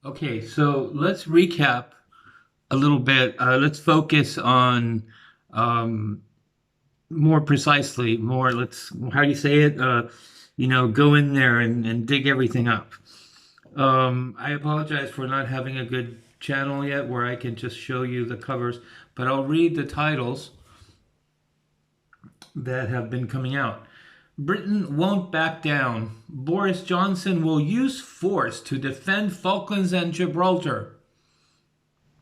Okay, so let's recap a little bit. Let's focus on um, more precisely, how do you say it? Go in there and dig everything up. I apologize for not having a good channel yet where I can just show you the covers, but I'll read the titles that have been coming out. Britain won't back down. Boris Johnson will use force to defend Falklands and Gibraltar.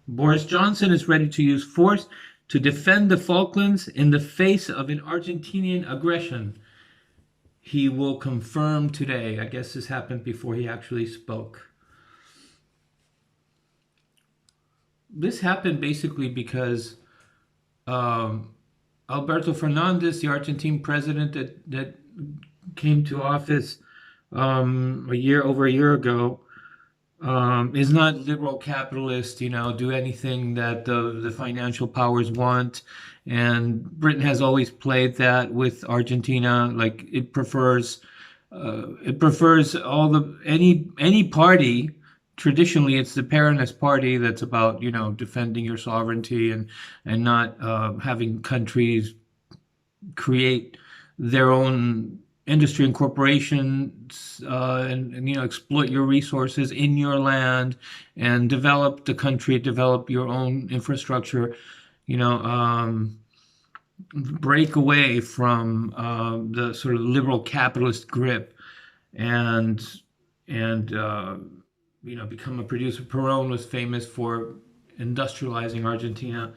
Boris Johnson is ready to use force to defend the Falklands in the face of an Argentinian aggression. He will confirm today. I guess this happened before he actually spoke. This happened basically because Alberto Fernandez, the Argentine president that came to office over a year ago, is not liberal capitalist, do anything that the financial powers want. And Britain has always played that with Argentina. Like it prefers any party. Traditionally, it's the Peronist party that's about, defending your sovereignty and not having countries create their own industry and corporations and exploit your resources in your land and develop the country, develop your own infrastructure, you know, um, break away from the sort of liberal capitalist grip and become a producer. Perón was famous for industrializing Argentina,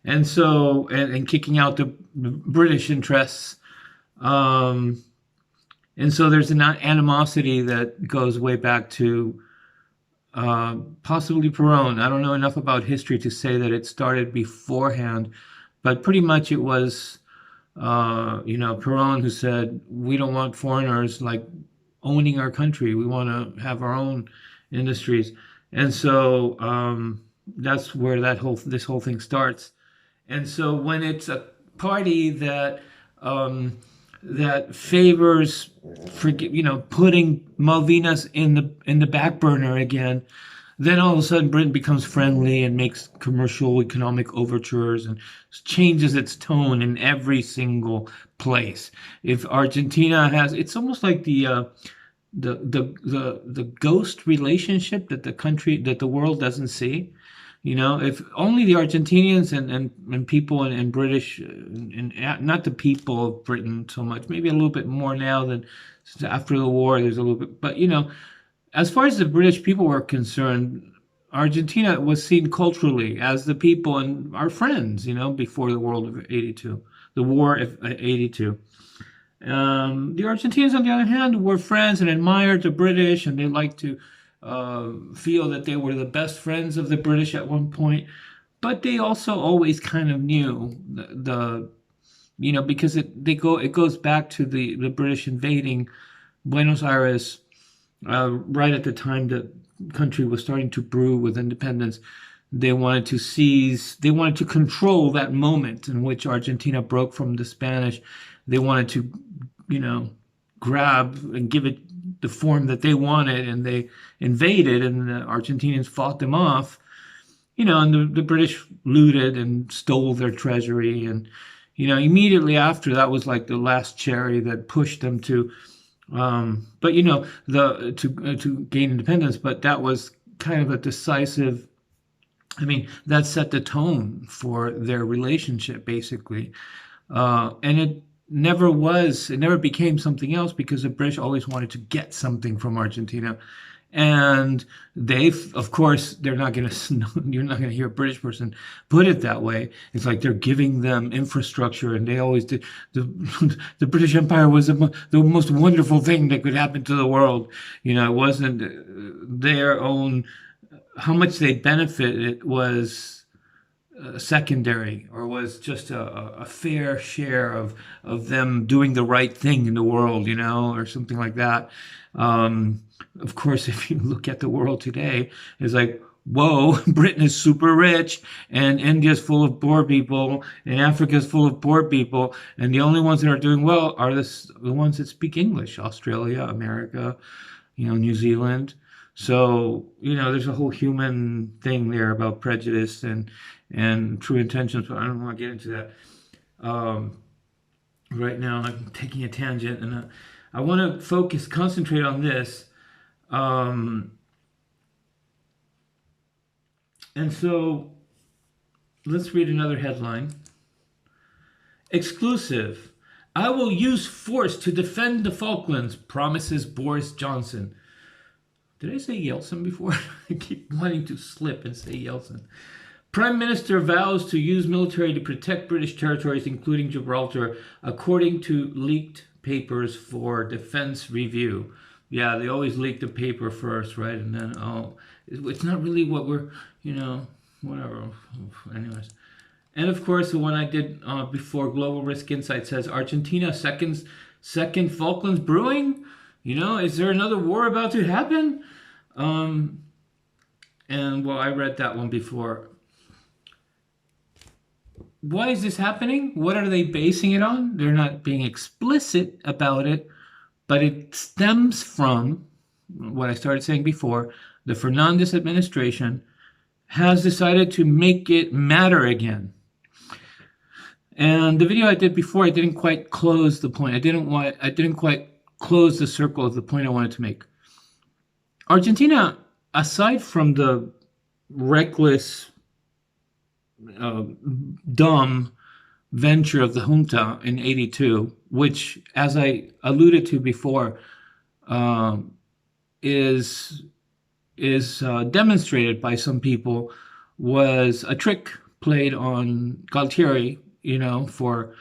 and kicking out the British interests. Um, and so there's an animosity that goes way back to possibly Perón. I don't know enough about history to say that it started beforehand, but pretty much it was, Perón who said, we don't want foreigners like owning our country. We want to have our own industries. And so that's where this whole thing starts. And so when it's a party that favors, putting Malvinas in the back burner again, then all of a sudden Britain becomes friendly and makes commercial economic overtures and changes its tone in every single place. If Argentina has, it's almost like the ghost relationship that the world doesn't see. If only the Argentinians and people in British, and not the people of Britain so much, maybe a little bit more now than after the war, there's a little bit, but as far as the British people were concerned, Argentina was seen culturally as the people and our friends, before the world of 82, the war of 82. The Argentinians, on the other hand, were friends and admired the British, and they liked to feel that they were the best friends of the British at one point. But they also always kind of knew because it goes back to the British invading Buenos Aires right at the time the country was starting to brew with independence. They wanted to control that moment in which Argentina broke from the Spanish. They wanted to, grab and give it the form that they wanted, and they invaded, and the Argentinians fought them off, and the British looted and stole their treasury. And, immediately after, that was like the last cherry that pushed them to, to gain independence. But that was kind of a decisive, that set the tone for their relationship, basically. And it never became something else because the British always wanted to get something from Argentina. And of course, you're not going to hear a British person put it that way. It's like they're giving them infrastructure, and they always did. The British Empire was the most wonderful thing that could happen to the world. It wasn't their own, how much they benefited was secondary, or was just a fair share of them doing the right thing in the world, or something like that. Of course, if you look at the world today, it's like, whoa, Britain is super rich, and India's full of poor people, and Africa's full of poor people, and the only ones that are doing well are the ones that speak English: Australia, America, New Zealand. So, there's a whole human thing there about prejudice and true intentions, but I don't want to get into that. Right now, I'm taking a tangent, and I want to concentrate on this. And so, let's read another headline. Exclusive. I will use force to defend the Falklands, promises Boris Johnson. Did I say Yeltsin before? I keep wanting to slip and say Yeltsin. Prime Minister vows to use military to protect British territories, including Gibraltar, according to leaked papers for defense review. Yeah, they always leak the paper first, right? And then, it's not really what we're, whatever. Anyways. And of course, the one I did before, Global Risk Insight, says Argentina Second Falklands Brewing. Is there another war about to happen? And well, I read that one before. Why is this happening? What are they basing it on? They're not being explicit about it, but it stems from what I started saying before. The Fernandez administration has decided to make it matter again. And the video I did before, I didn't quite close the point. I didn't quite close the circle of the point I wanted to make. Argentina, aside from the reckless, dumb venture of the junta in '82, which, as I alluded to before, is demonstrated by some people, was a trick played on Galtieri, for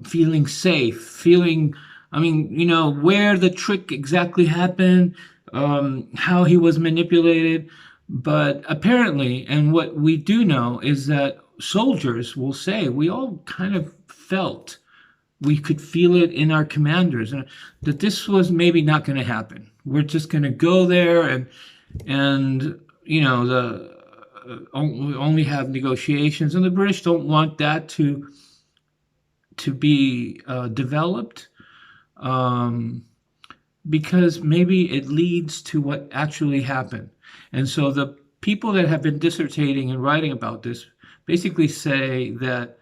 feeling safe, where the trick exactly happened, how he was manipulated. But apparently, and what we do know is that soldiers will say, we all kind of felt, we could feel it in our commanders, that this was maybe not going to happen. We're just going to go there and only have negotiations, and the British don't want that to be developed, because maybe it leads to what actually happened. And so the people that have been dissertating and writing about this basically say that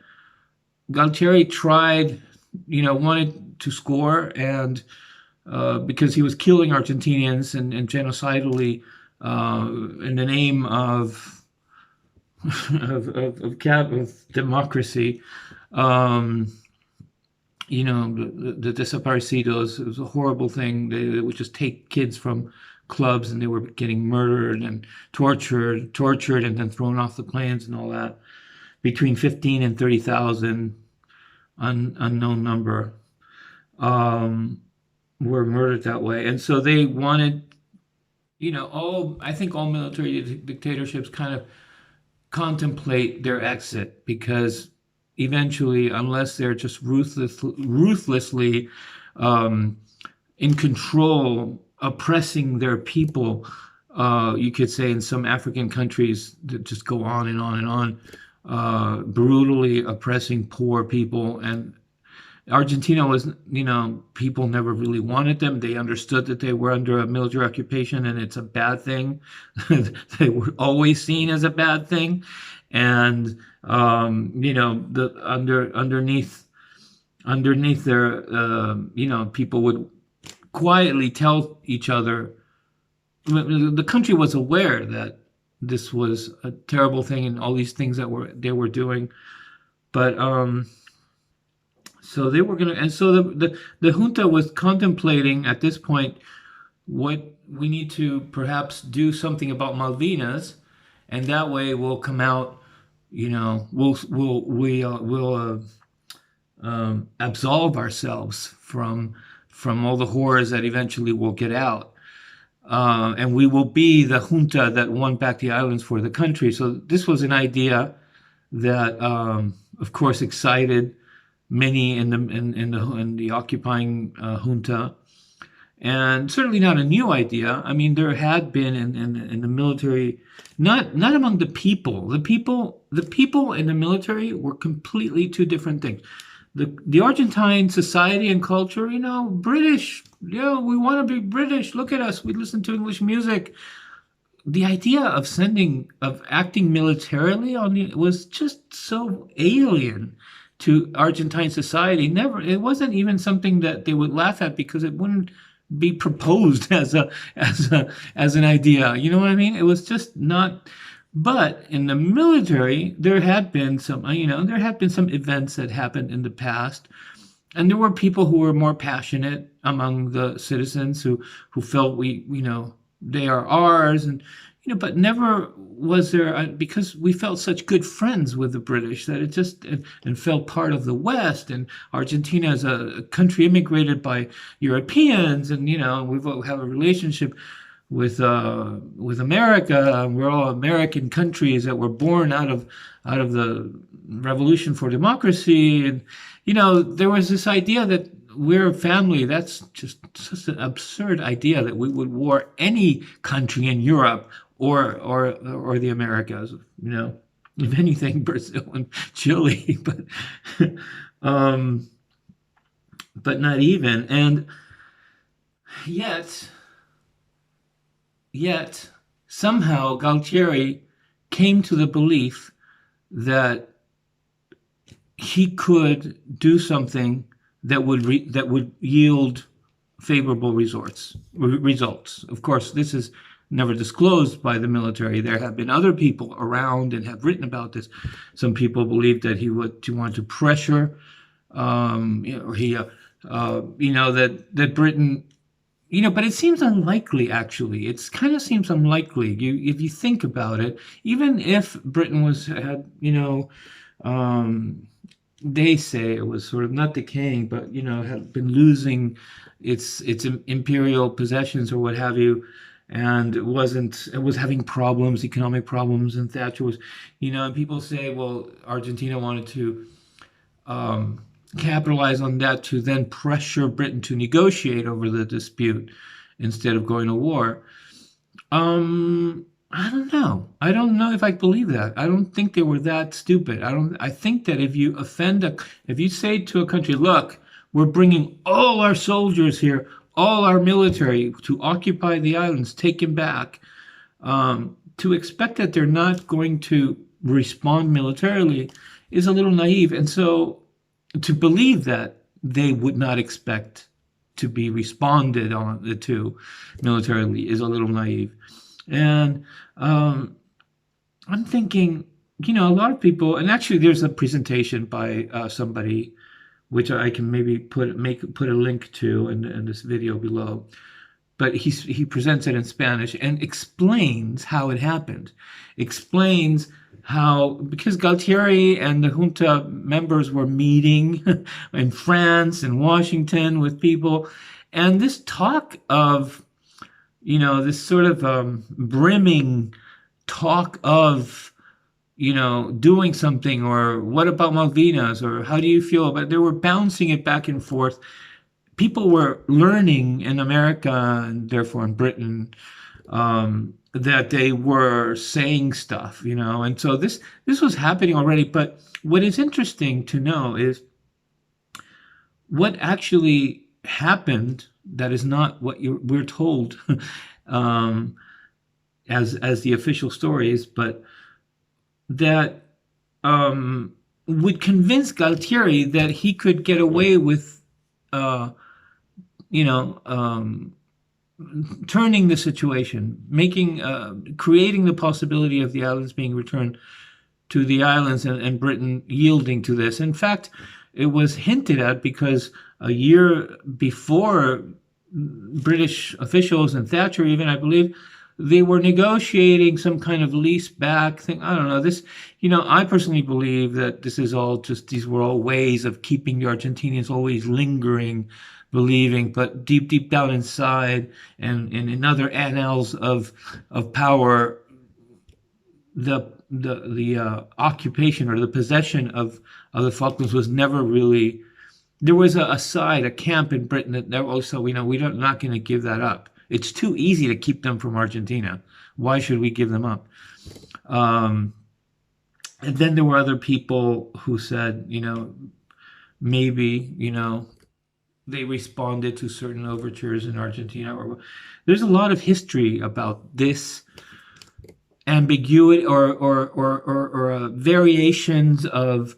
Galtieri tried, wanted to score, and because he was killing Argentinians and genocidally in the name of democracy. The desaparecidos, it was a horrible thing. They would just take kids from clubs, and they were getting murdered and tortured, and then thrown off the planes and all that. Between 15 and 30,000, unknown number, were murdered that way. And so they wanted, I think all military dictatorships kind of contemplate their exit, because eventually, unless they're just ruthlessly in control, oppressing their people, you could say in some African countries that just go on and on and on, brutally oppressing poor people. And Argentina was, people never really wanted them. They understood that they were under a military occupation, and it's a bad thing. They were always seen as a bad thing. And underneath their, people would quietly tell each other. The country was aware that this was a terrible thing and all these things that they were doing, but so they were gonna, and so the junta was contemplating at this point, what we need to perhaps do something about Malvinas, and that way we'll come out. We'll absolve ourselves from all the horrors that eventually will get out, and we will be the junta that won back the islands for the country. So this was an idea that, of course, excited many in the occupying junta, and certainly not a new idea. I mean, there had been in the military, not among the people. The people in the military were completely two different things. the Argentine society and culture, British, we want to be British. Look at us. We listen to English music. The idea of acting militarily on it was just so alien to Argentine society. Never, it wasn't even something that they would laugh at because it wouldn't be proposed as an idea. You know what I mean? It was just not. But in the military, there had been some, events that happened in the past, and there were people who were more passionate among the citizens who felt they are ours, and but never was there, because we felt such good friends with the British that it just and felt part of the West, and Argentina is a country immigrated by Europeans, and we have a relationship with America. We're all American countries that were born out of the revolution for democracy, and there was this idea that we're a family. That's just such an absurd idea that we would war any country in Europe or the Americas. If anything, Brazil and Chile, but not even. And yet somehow Galtieri came to the belief that he could do something that would yield favorable results. Of course, this is never disclosed by the military. There have been other people around and have written about this. Some people believe that he wanted to pressure, that Britain. But it seems unlikely, actually. It kind of seems unlikely. If you think about it, even if Britain had, they say it was sort of not decaying, but, had been losing its imperial possessions or what have you, and it was having problems, economic problems, and Thatcher was, and people say, well, Argentina wanted to capitalize on that to then pressure Britain to negotiate over the dispute instead of going to war. I don't know. I don't know if I believe that. I don't think they were that stupid. I think that if you say to a country, look, we're bringing all our soldiers here, all our military to occupy the islands, take them back, to expect that they're not going to respond militarily is a little naive. And so to believe that they would not expect to be responded on to militarily is a little naive. And I'm thinking, a lot of people, and actually there's a presentation by somebody, which I can maybe put a link to in this video below. But he presents it in Spanish and explains how it happened. Explains how, because Galtieri and the junta members were meeting in France and Washington with people, and this talk of, this sort of brimming talk of, doing something, or what about Malvinas, or how do you feel about it? They were bouncing it back and forth. People were learning in America, and therefore in Britain, that they were saying stuff, and so this was happening already. But what is interesting to know is what actually happened that is not what we're told as the official stories, but that would convince Galtieri that he could get away with turning the situation, creating the possibility of the islands being returned to the islands, and Britain yielding to this. In fact, it was hinted at because a year before, British officials and Thatcher even, I believe, they were negotiating some kind of lease back thing. I don't know this. I personally believe that this is all these were all ways of keeping the Argentinians always lingering, believing, but deep down inside, and in other annals of power, the occupation or the possession of the Falklands was never really. There was a camp in Britain that also, we're not going to give that up. It's too easy to keep them from Argentina. Why should we give them up? And then there were other people who said, maybe, they responded to certain overtures in Argentina. Or there's a lot of history about this ambiguity or variations of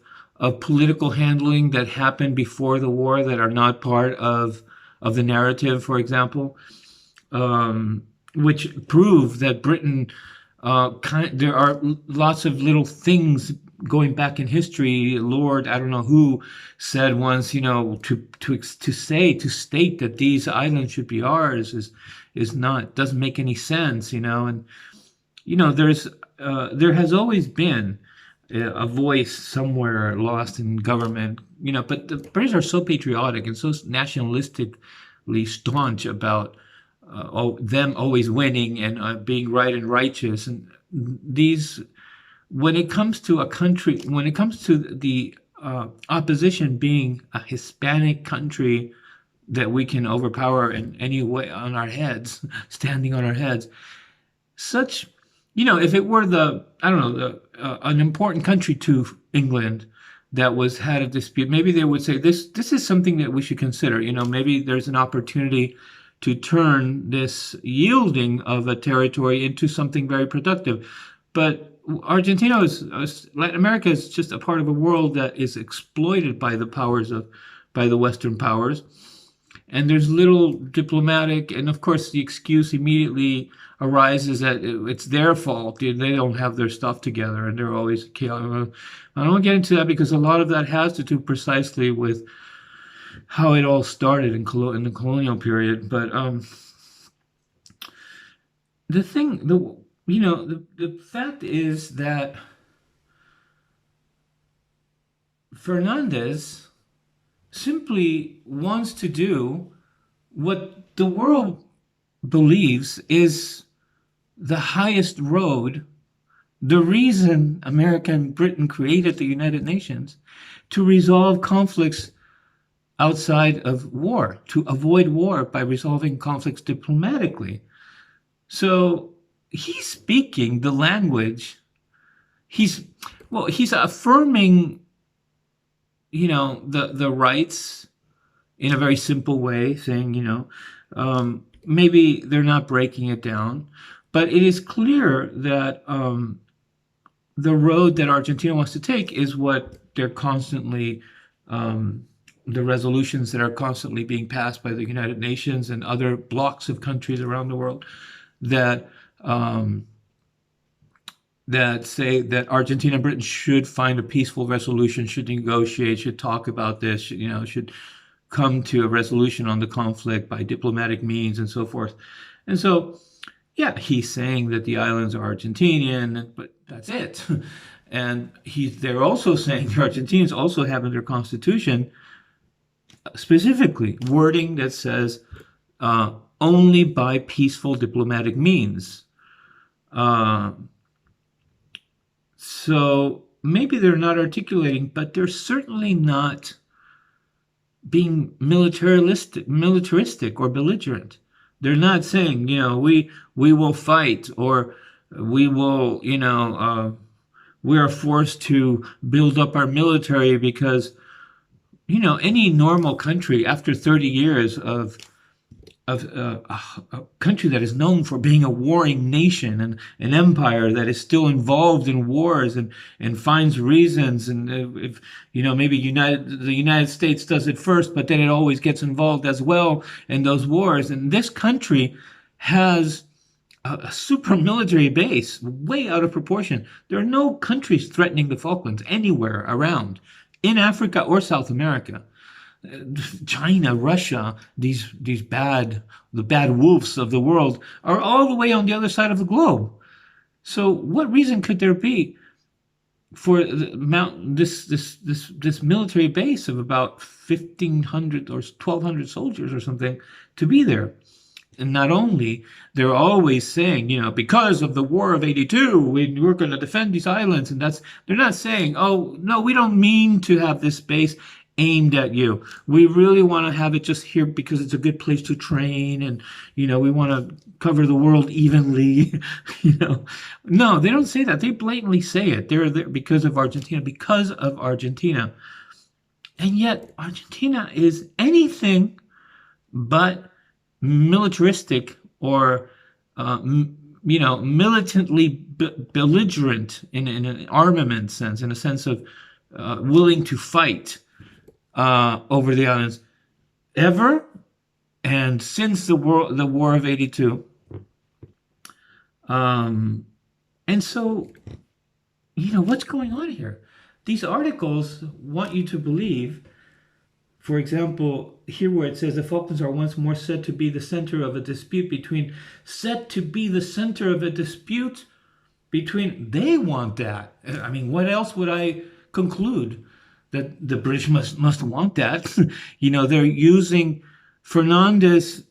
political handling that happened before the war that are not part of the narrative, for example, which prove that Britain, there are lots of little things going back in history. Lord, I don't know who said once, to state that these islands should be ours is not, doesn't make any sense, and there has always been a voice somewhere lost in government, but the British are so patriotic and so nationalistically staunch about them always winning and being right and righteous. And these, when it comes to a country, when it comes to the opposition being a Hispanic country that we can overpower in any way on our heads, standing on our heads, such, if it were an important country to England that had a dispute, maybe they would say this is something that we should consider. Maybe there's an opportunity to turn this yielding of a territory into something very productive. But Argentina Latin America is just a part of a world that is exploited by the Western powers. And there's little diplomatic, and of course the excuse immediately arises that it's their fault. They don't have their stuff together, and they're always chaotic. I don't get into that because a lot of that has to do precisely with how it all started in the colonial period. But the fact is that Fernandez simply wants to do what the world believes is the highest road, the reason America and Britain created the United Nations, to resolve conflicts outside of war, to avoid war by resolving conflicts diplomatically. So he's speaking the language. He's affirming, the rights in a very simple way, saying, maybe they're not breaking it down, but it is clear that the road that Argentina wants to take is what they're constantly, the resolutions that are constantly being passed by the United Nations and other blocks of countries around the world that that say that Argentina and Britain should find a peaceful resolution, should negotiate, should talk about this, should come to a resolution on the conflict by diplomatic means and so forth. And so, yeah, he's saying that the islands are Argentinian, but that's it. And they're also saying the Argentinians also have in their constitution specifically wording that says only by peaceful diplomatic means. So maybe they're not articulating, but they're certainly not being militaristic or belligerent. They're not saying, we will fight, or we will, we are forced to build up our military because, any normal country after 30 years of a country that is known for being a warring nation and an empire that is still involved in wars and finds reasons, and if maybe the United States does it first, but then it always gets involved as well in those wars. And this country has a super military base way out of proportion. There are no countries threatening the Falklands anywhere around in Africa or South America. China, Russia, the bad wolves of the world are all the way on the other side of the globe. So what reason could there be for this military base of about 1,500 or 1,200 soldiers or something to be there? And not only, they're always saying, because of the War of 82, we're going to defend these islands. And they're not saying, oh, no, we don't mean to have this base aimed at you. We really want to have it just here because it's a good place to train, and we want to cover the world evenly. No, they don't say that. They blatantly say it. They're there because of Argentina. Because of Argentina, And yet Argentina is anything but militaristic or militantly belligerent in an armament sense, in a sense of willing to fight over the islands ever. And since the War of '82, and so what's going on here? These articles want you to believe, for example, here where it says the Falklands are once more said to be the center of a dispute between, they want that. I mean, what else would I conclude? That the British must want that. They're using Fernandez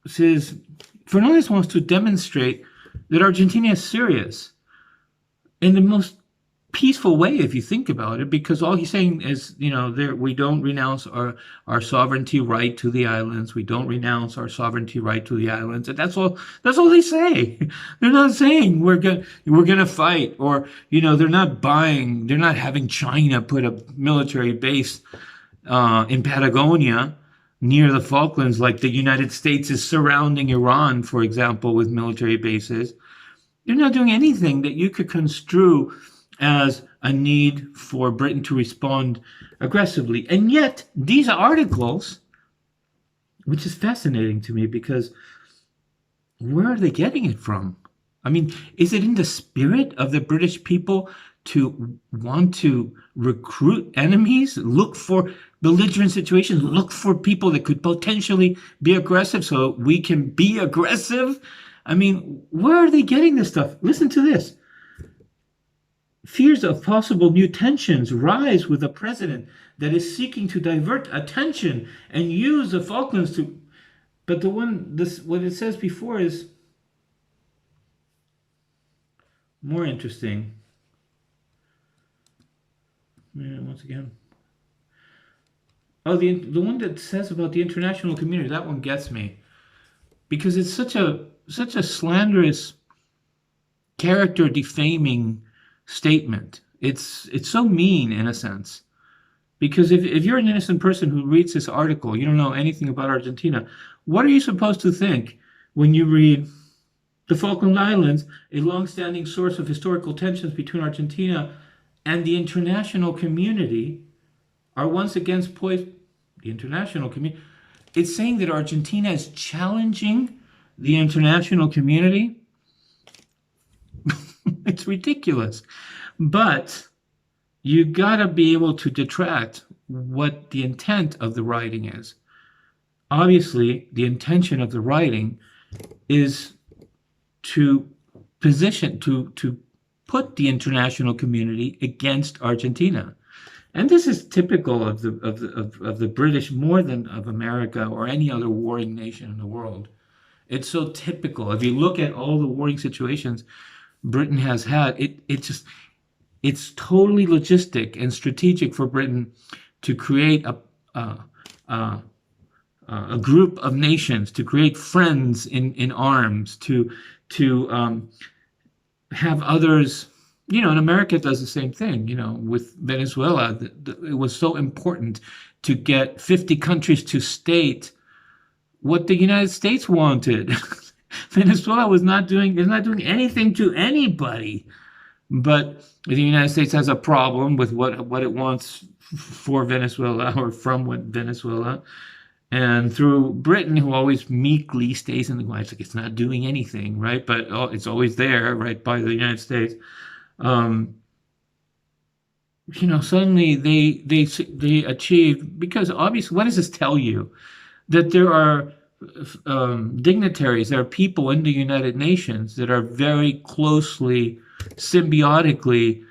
wants to demonstrate that Argentina is serious in the most peaceful way, if you think about it, because all he's saying is, we don't renounce our sovereignty right to the islands. We don't renounce our sovereignty right to the islands, and that's all they say. They're not saying we're gonna fight, or they're not having China put a military base in Patagonia near the Falklands, like the United States is surrounding Iran, for example, with military bases. They're not doing anything that you could construe as a need for Britain to respond aggressively. And yet, these articles, which is fascinating to me, because where are they getting it from? I mean, is it in the spirit of the British people to want to recruit enemies, look for belligerent situations, look for people that could potentially be aggressive so we can be aggressive? I mean, where are they getting this stuff? Listen to this. Fears of possible new tensions rise with a president that is seeking to divert attention and use the Falklands to... But what it says before is more interesting. Once again. Oh, the one that says about the international community, that one gets me. Because it's such a slanderous, character defaming statement. It's so mean in a sense, because if you're an innocent person who reads this article, you don't know anything about Argentina, what are you supposed to think when you read the Falkland Islands, a long-standing source of historical tensions between Argentina and the international community, are once again poised? The international community, it's saying that Argentina is challenging the international community. It's ridiculous. But you gotta be able to detract what the intent of the writing is. Obviously, the intention of the writing is to put the international community against Argentina. And this is typical of the British more than of America or any other warring nation in the world. It's so typical. If you look at all the warring situations Britain has had, it's totally logistic and strategic for Britain to create a group of nations, to create friends in arms, to have others. And America does the same thing. With Venezuela, it was so important to get 50 countries to state what the United States wanted. Venezuela is not doing anything to anybody, but the United States has a problem with what it wants for Venezuela or from Venezuela, and through Britain, who always meekly stays in the quiet, it's not doing anything, right? But it's always there, right, by the United States. Suddenly they achieve, because obviously, what does this tell you? That there are dignitaries, there are people in the United Nations that are very closely, symbiotically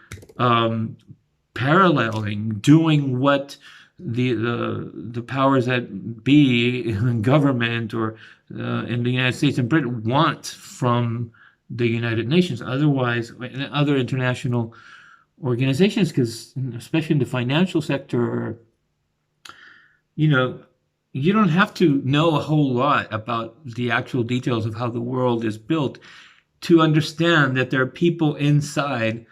paralleling, doing what the powers that be in government or in the United States and Britain want from the United Nations. Otherwise, in other international organizations, because especially in the financial sector, you don't have to know a whole lot about the actual details of how the world is built to understand that there are people inside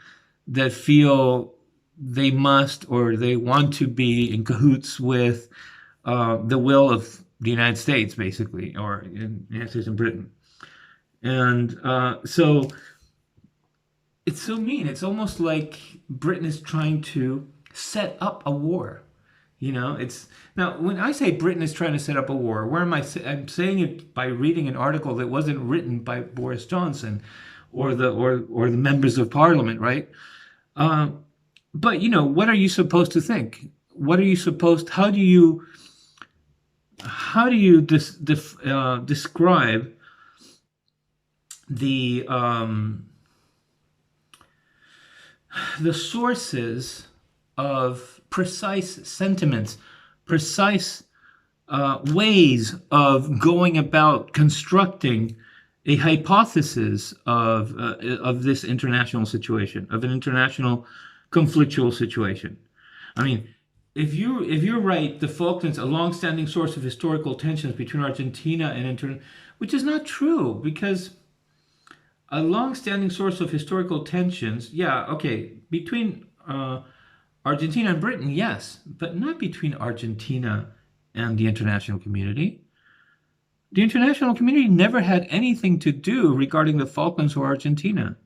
that feel they must or they want to be in cahoots with the will of the United States, basically, or in the United States and Britain. And so it's so mean. It's almost like Britain is trying to set up a war. It's now when I say Britain is trying to set up a war, where am I? I'm saying it by reading an article that wasn't written by Boris Johnson or the members of Parliament, right? But what are you supposed to think? What are you supposed? How do you describe the sources of precise sentiments, precise ways of going about constructing a hypothesis of this international situation, of an international conflictual situation? I mean, if you're right, the Falklands, a long-standing source of historical tensions between Argentina and which is not true, because a long-standing source of historical tensions, yeah, okay, between Argentina and Britain, yes, but not between Argentina and the international community. The international community never had anything to do regarding the Falklands or Argentina.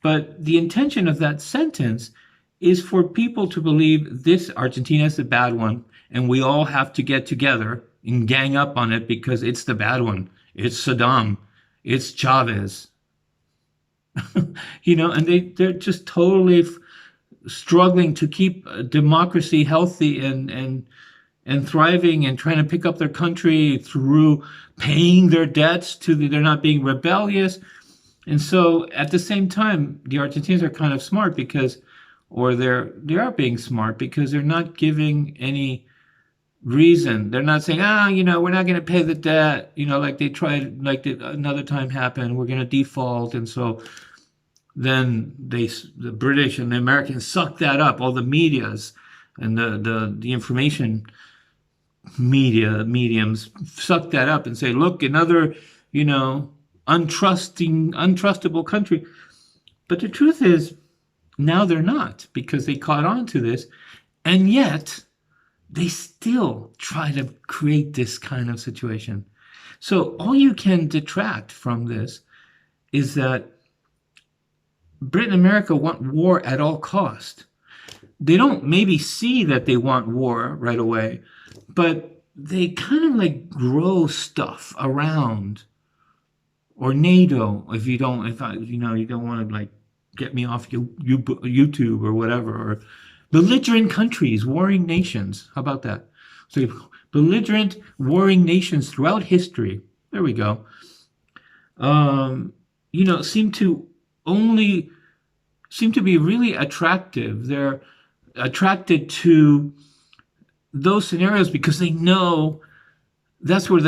But the intention of that sentence is for people to believe this Argentina is the bad one, and we all have to get together and gang up on it because it's the bad one. It's Saddam. It's Chavez. And they're just totally struggling to keep democracy healthy and thriving and trying to pick up their country through paying their debts they're not being rebellious. And so at the same time, the Argentinians are kind of smart they are being smart because they're not giving any reason. They're not saying, we're not going to pay the debt, like they tried, like another time happened, we're going to default. And so then the British and the Americans suck that up, all the medias and the information mediums suck that up and say, look, another, untrustable country. But the truth is, now they're not, because they caught on to this, and yet they still try to create this kind of situation. So all you can detract from this is that Britain and America want war at all cost. They don't maybe see that they want war right away, but they kind of like grow stuff around, or NATO, if you don't want to like get me off YouTube or whatever, or belligerent countries, warring nations. How about that? So belligerent warring nations throughout history. There we go. Seem to be really attractive. They're attracted to those scenarios because they know that's what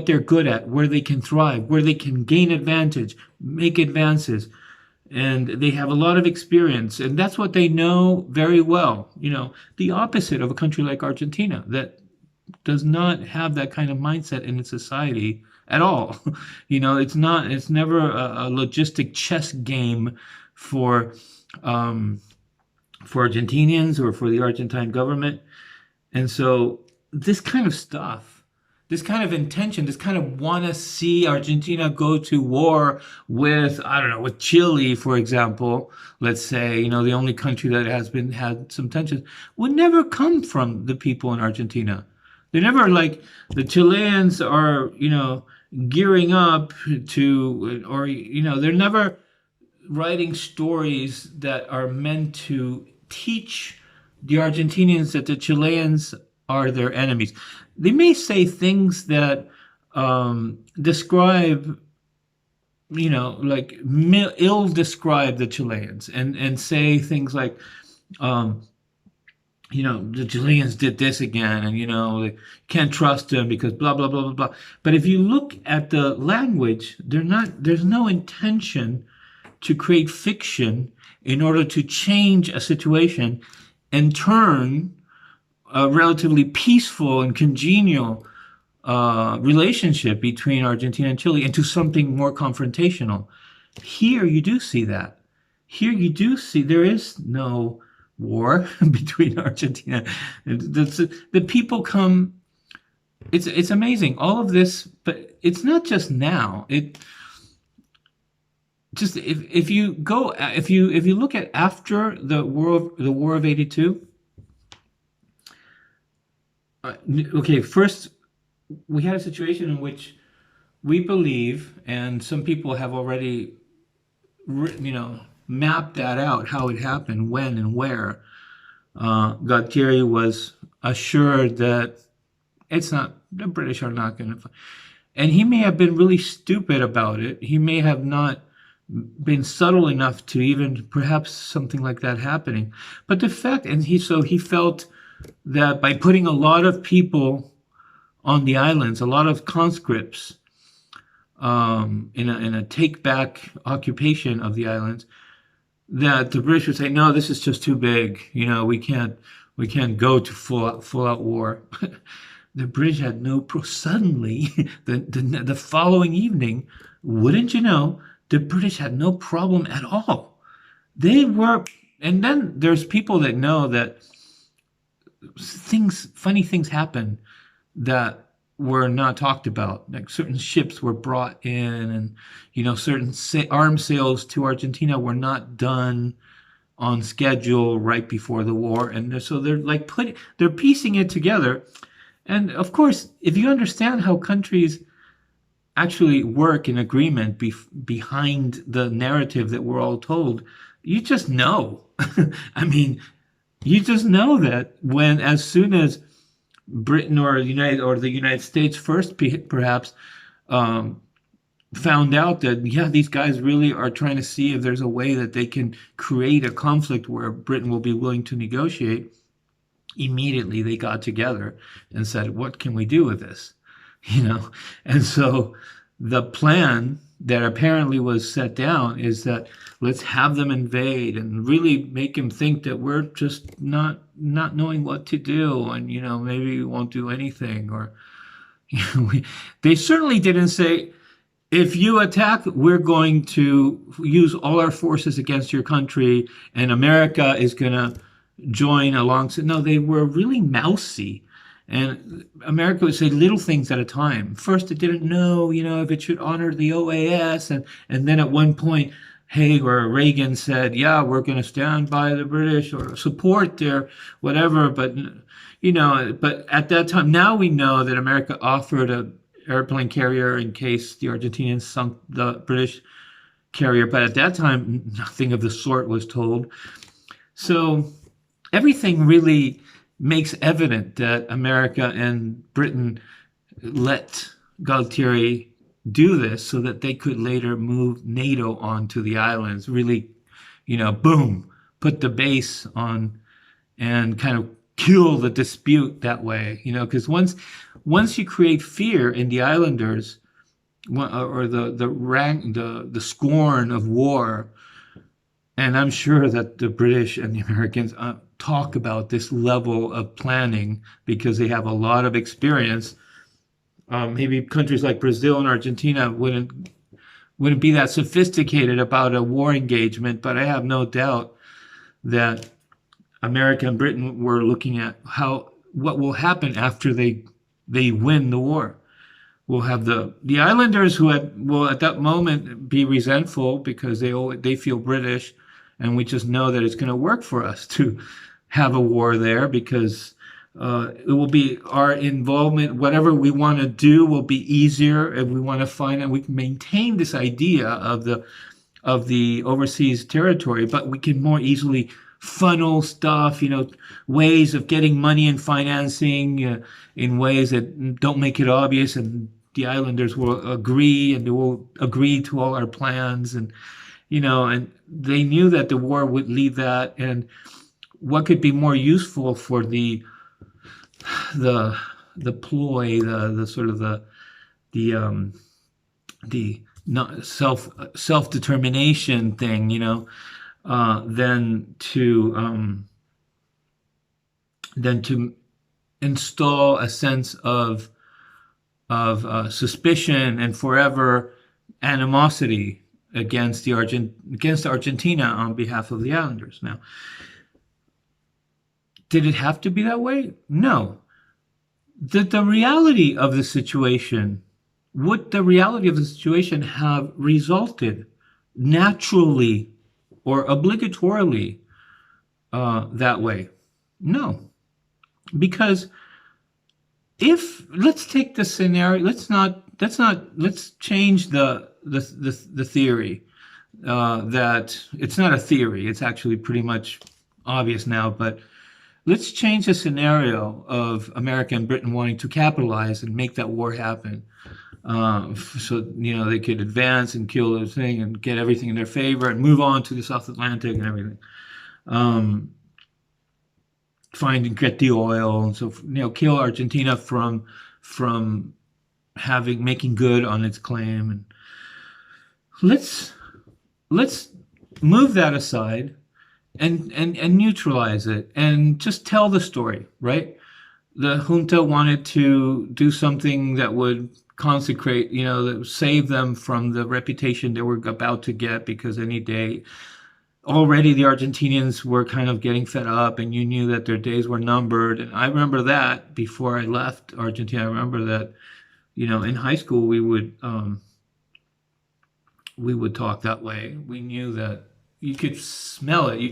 they're good at, where they can thrive, where they can gain advantage, make advances, and they have a lot of experience, and that's what they know very well. The opposite of a country like Argentina that does not have that kind of mindset in its society at all. It's never a logistic chess game for Argentinians or for the Argentine government. And so this kind of stuff, this kind of intention, this kind of want to see Argentina go to war with, with Chile, for example, let's say, the only country that had some tensions, would never come from the people in Argentina. They're never like the Chileans are, gearing up to, or, they're never writing stories that are meant to teach the Argentinians that the Chileans are their enemies. They may say things that describe, like ill describe the Chileans and say things like, the Chileans did this again, and they can't trust them because blah blah blah blah blah. But if you look at the language, there's no intention to create fiction in order to change a situation and turn a relatively peaceful and congenial relationship between Argentina and Chile into something more confrontational. Here you do see that. Here you do see there is no war between Argentina and the people come. It's amazing all of this, but it's not just now. It just if you go if you look at after the war of 82. Okay, first we had a situation in which we believe, and some people have already mapped that out, how it happened, when and where. Galtieri was assured that the British are not going to, and he may have been really stupid about it. He may have not been subtle enough to even perhaps something like that happening. But the fact, and he felt that by putting a lot of people on the islands, a lot of conscripts, in a take back occupation of the islands, that the British would say, no, this is just too big. We can't go to full out war. The British had no suddenly the following evening, wouldn't you know, the British had no problem at all. They were, and then there's people that know that funny things happen that were not talked about. Like certain ships were brought in, and certain arms sales to Argentina were not done on schedule right before the war, and so they're like they're piecing it together. And of course, if you understand how countries actually work in agreement behind the narrative that we're all told, you just know. I mean, you just know that as soon as Britain or the United States first perhaps found out that these guys really are trying to see if there's a way that they can create a conflict where Britain will be willing to negotiate, immediately they got together and said, what can we do with this? And so the plan that apparently was set down is that let's have them invade and really make them think that we're just not knowing what to do, and maybe we won't do anything. Or they certainly didn't say, if you attack, we're going to use all our forces against your country and America is going to join alongside. No, they were really mousy. And America would say little things at a time. First, it didn't know, if it should honor the OAS. And then at one point, Reagan said, yeah, we're going to stand by the British or support their whatever. But at that time, now we know that America offered an airplane carrier in case the Argentinians sunk the British carrier. But at that time, nothing of the sort was told. So everything really makes evident that America and Britain let Galtieri do this so that they could later move NATO onto the islands, really, boom, put the base on and kind of kill the dispute that way, because once you create fear in the islanders, or the scorn of war, and I'm sure that the British and the Americans talk about this level of planning because they have a lot of experience. Maybe countries like Brazil and Argentina wouldn't be that sophisticated about a war engagement, but I have no doubt that America and Britain were looking at what will happen after they win the war. We'll have the islanders who will at that moment be resentful because they feel British, and we just know that it's going to work for us to have a war there because it will be our involvement. Whatever we want to do will be easier if we want to find out. We can maintain this idea of the overseas territory, but we can more easily funnel stuff, ways of getting money and financing in ways that don't make it obvious, and the islanders will agree, and they will agree to all our plans, and and they knew that the war would leave that. And what could be more useful for the ploy, the sort of the not self-determination thing, than to install a sense of suspicion and forever animosity against against Argentina on behalf of the Islanders. Now, did it have to be that way? No. The reality of the situation, would the reality of the situation have resulted naturally or obligatorily that way? No, because if let's take the scenario, let's change the theory that it's not a theory. It's actually pretty much obvious now, but let's change the scenario of America and Britain wanting to capitalize and make that war happen. So, they could advance and kill the thing and get everything in their favor and move on to the South Atlantic and everything. Find and get the oil. And so, kill Argentina from making good on its claim. And let's move that aside and neutralize it and just tell the story, right? The junta wanted to do something that would consecrate, that save them from the reputation they were about to get, because any day already the Argentinians were kind of getting fed up and you knew that their days were numbered. And I remember that before I left Argentina. I remember that, in high school we would talk that way. We knew that you could smell it. You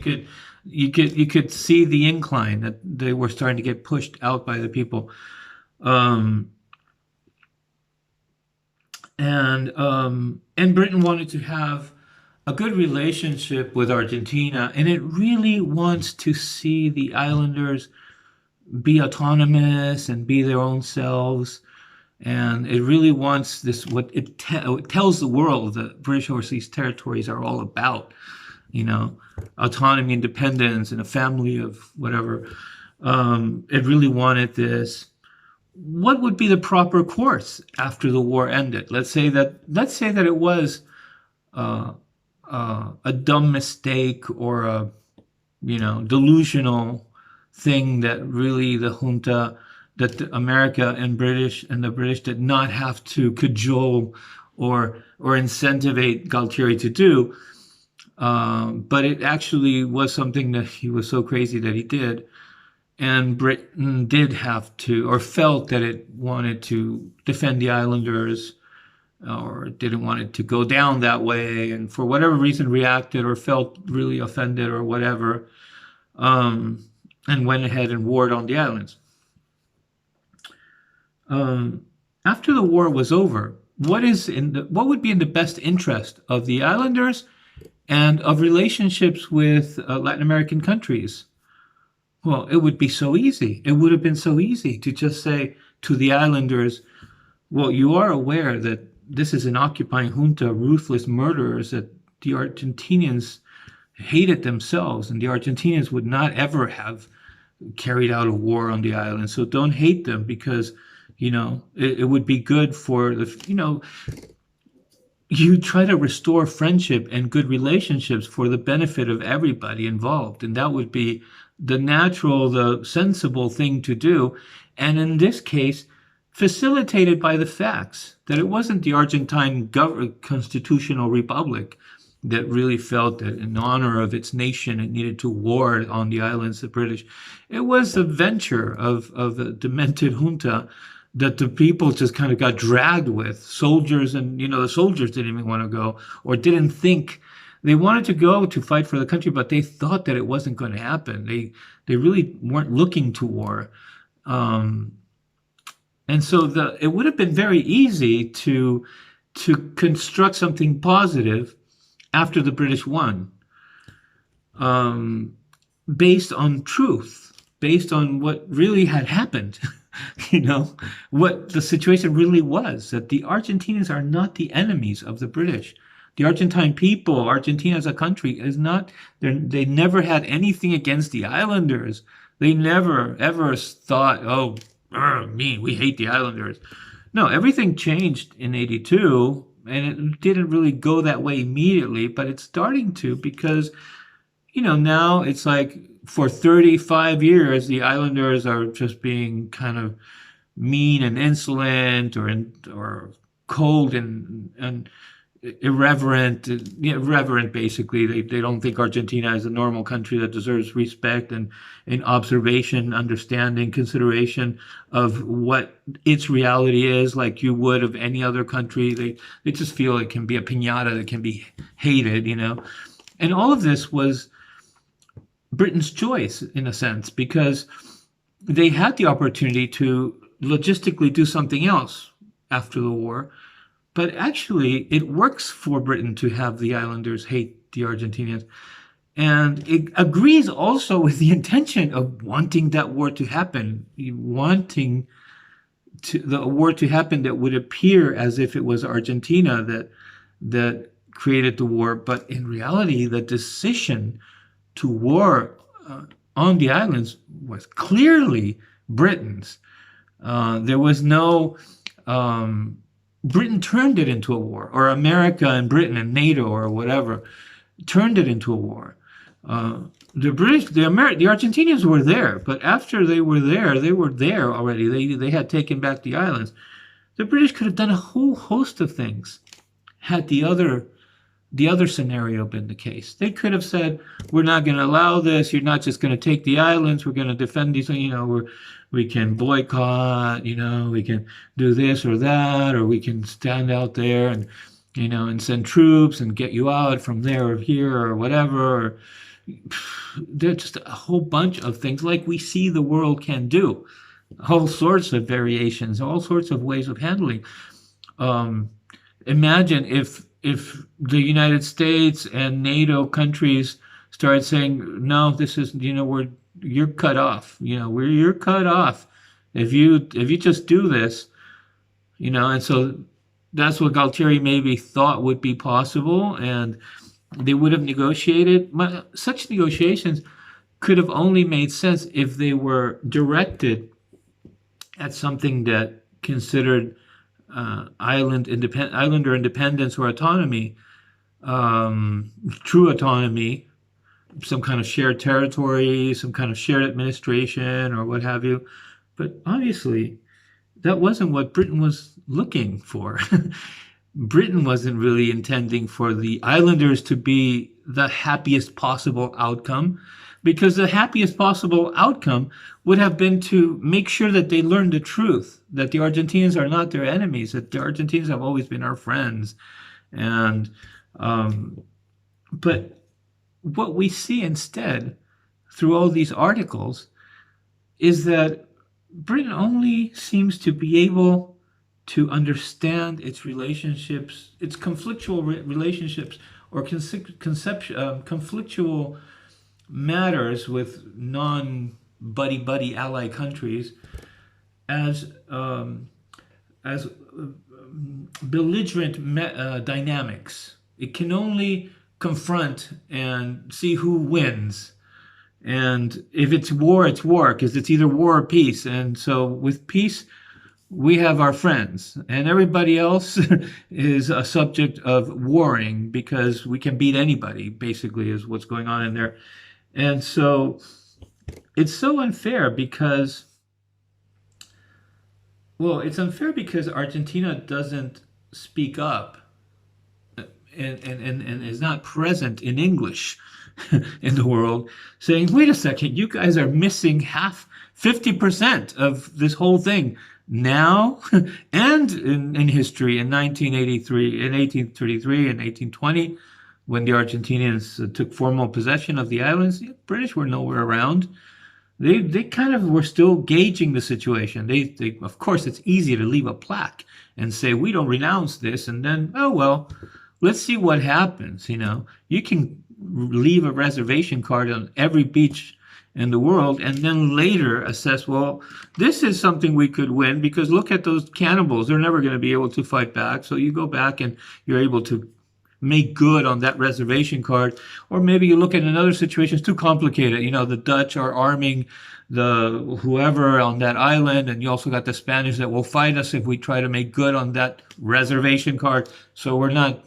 could see the incline that they were starting to get pushed out by the people. And Britain wanted to have a good relationship with Argentina, and it really wants to see the islanders be autonomous and be their own selves. And it really wants this, what it tells the world that British overseas territories are all about, autonomy, independence, and a family of whatever. It really wanted this. What would be the proper course after the war ended? Let's say that it was a dumb mistake or a delusional thing that really the junta, that America and the British did not have to cajole or incentivate Galtieri to do, but it actually was something that he was so crazy that he did. And Britain did have to, or felt that it wanted to defend the islanders, or didn't want it to go down that way, and for whatever reason reacted or felt really offended or whatever, and went ahead and warred on the islands. After the war was over, what would be in the best interest of the islanders and of relationships with Latin American countries? Well, it would be so easy. It would have been so easy to just say to the islanders, well, you are aware that this is an occupying junta, ruthless murderers, that the Argentinians hated themselves, and the Argentinians would not ever have carried out a war on the island. So don't hate them, because, it would be good for you try to restore friendship and good relationships for the benefit of everybody involved. And that would be the natural, the sensible thing to do. And in this case, facilitated by the facts that it wasn't the Argentine constitutional republic that really felt that in honor of its nation it needed to war on the islands, the British. It was a venture of a demented junta that the people just kind of got dragged with. Soldiers, and the soldiers didn't even want to go, or didn't think. They wanted to go to fight for the country, but they thought that it wasn't going to happen. They really weren't looking to war. And so it would have been very easy to construct something positive after the British won, based on truth, based on what really had happened. What the situation really was, that the Argentinians are not the enemies of the British. The Argentine people, Argentina as a country, is not, they never had anything against the islanders. They never, ever thought, oh, we hate the islanders. No, everything changed in 82, and it didn't really go that way immediately, but it's starting to, because, now it's like for 35 years, the islanders are just being kind of mean and insolent or cold and irreverent basically. They don't think Argentina is a normal country that deserves respect and observation, understanding, consideration of what its reality is, like you would of any other country. They just feel it can be a piñata that can be hated, And all of this was Britain's choice in a sense, because they had the opportunity to logistically do something else after the war. But actually, it works for Britain to have the islanders hate the Argentinians. And it agrees also with the intention of wanting that war to happen, wanting the war to happen that would appear as if it was Argentina that created the war. But in reality, the decision to war on the islands was clearly Britain's. There was no... Britain turned it into a war, or America and Britain and NATO or whatever turned it into a war. The Argentinians were there, but after they were there already. They had taken back the islands. The British could have done a whole host of things had the other scenario been the case. They could have said, we're not going to allow this. You're not just going to take the islands. We're going to defend these. We can boycott. We can do this or that, or we can stand out there and and send troops and get you out from there or here or whatever. There's just a whole bunch of things like we see the world can do. All sorts of variations, all sorts of ways of handling. Imagine if the United States and NATO countries started saying, no, this is, you're cut off, you're cut off if you just do this, and so that's what Galtieri maybe thought would be possible, and they would have negotiated. Such negotiations could have only made sense if they were directed at something that considered islander independence or autonomy, true autonomy, some kind of shared territory, some kind of shared administration, or what have you. But obviously, that wasn't what Britain was looking for. Britain wasn't really intending for the islanders to be the happiest possible outcome, because the happiest possible outcome would have been to make sure that they learned the truth, that the Argentinians are not their enemies, that the Argentinians have always been our friends. And but what we see instead through all these articles is that Britain only seems to be able to understand its relationships, its conflictual relationships, or conflictual matters with non-buddy ally countries as belligerent dynamics. It can only confront and see who wins. And if it's war, because it's either war or peace. And so with peace, we have our friends, and everybody else is a subject of warring, because we can beat anybody, basically, is what's going on in there. And so it's so unfair because, it's unfair because Argentina doesn't speak up and is not present in English in the world, saying, wait a second, you guys are missing 50% of this whole thing now and in history in 1983, in 1833 and 1820, when the Argentinians took formal possession of the islands. The British were nowhere around. They kind of were still gauging the situation. They of course, it's easy to leave a plaque and say, we don't renounce this, and then, let's see what happens. You can leave a reservation card on every beach in the world and then later assess, this is something we could win, because look at those cannibals. They're never going to be able to fight back. So you go back and you're able to make good on that reservation card. Or maybe you look at another situation, it's too complicated. The Dutch are arming the whoever on that island, and you also got the Spanish that will fight us if we try to make good on that reservation card. So we're not,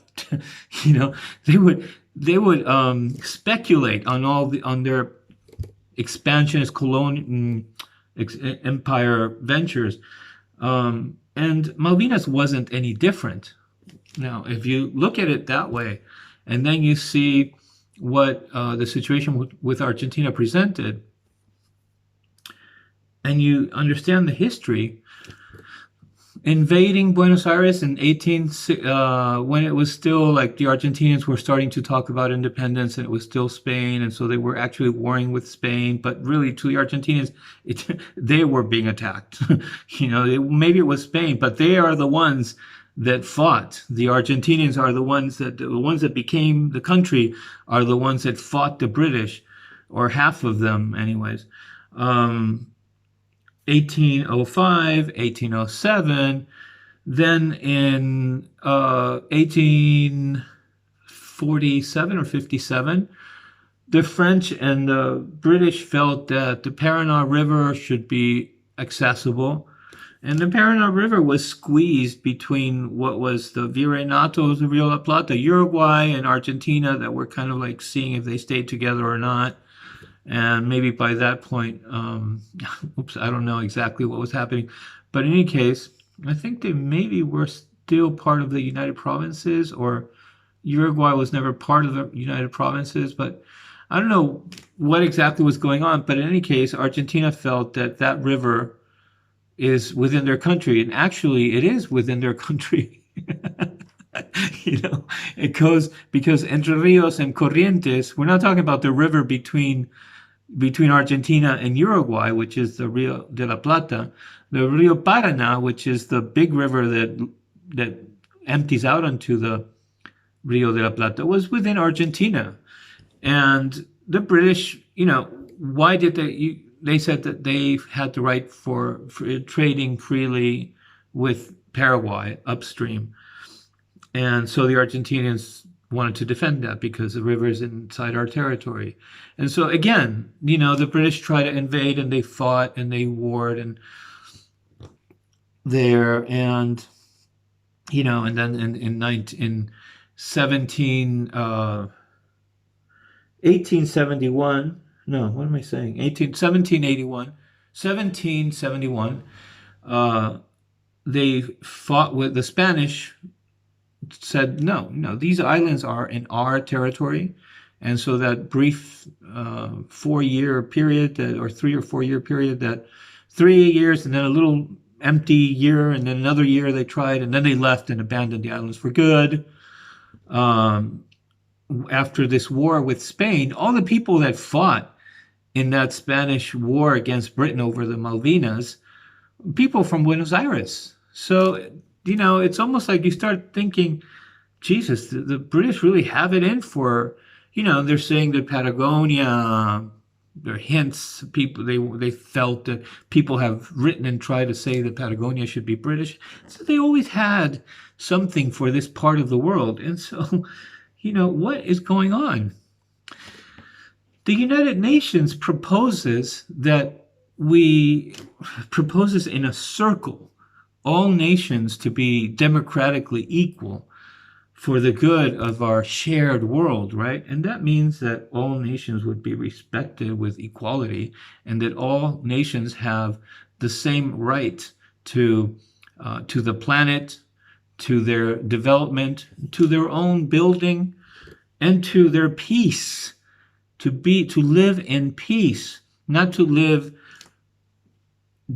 they would speculate on their expansionist colonial empire ventures. And Malvinas wasn't any different. Now, if you look at it that way, and then you see what the situation with Argentina presented, and you understand the history, invading Buenos Aires in when it was still like the Argentinians were starting to talk about independence and it was still Spain, and so they were actually warring with Spain, but really to the Argentinians, they were being attacked. Maybe it was Spain, but they are the ones that fought. The Argentinians are the ones that became the country, are the ones that fought the British, or half of them anyways. 1805, 1807, then in 1847 or 57, the French and the British felt that the Paraná River should be accessible. And the Paraná River was squeezed between what was the Virreinatos of Rio de la Plata, Uruguay, and Argentina, that were kind of like seeing if they stayed together or not. And maybe by that point, I don't know exactly what was happening. But in any case, I think they maybe were still part of the United Provinces, or Uruguay was never part of the United Provinces. But I don't know what exactly was going on. But in any case, Argentina felt that that river is within their country. And actually, it is within their country. It goes, because Entre Rios and Corrientes, we're not talking about the river between Argentina and Uruguay, which is the Rio de la Plata. The Rio Paraná, which is the big river that empties out onto the Rio de la Plata, was within Argentina. And the British, why did they said that they had the right for trading freely with Paraguay upstream. And so the Argentinians wanted to defend that because the river is inside our territory. And so again, the British tried to invade, and they fought and they warred and there, and and then in 1871, no, what am I saying? 1771, they fought with the Spanish. Said no, these islands are in our territory. And so that brief 4-year period, or 3 or 4 year period, that 3 years and then a little empty year and then another year they tried, and then they left and abandoned the islands for good. After this war with Spain, all the people that fought in that Spanish war against Britain over the Malvinas, people from Buenos Aires. So it's almost like you start thinking, Jesus, the British really have it in for, they're saying that Patagonia, there are hints, people, they felt that people have written and tried to say that Patagonia should be British. So they always had something for this part of the world. And so, what is going on? The United Nations proposes in a circle all nations to be democratically equal for the good of our shared world, right? And that means that all nations would be respected with equality, and that all nations have the same right to the planet, to their development, to their own building, and to their peace, to live in peace, not to live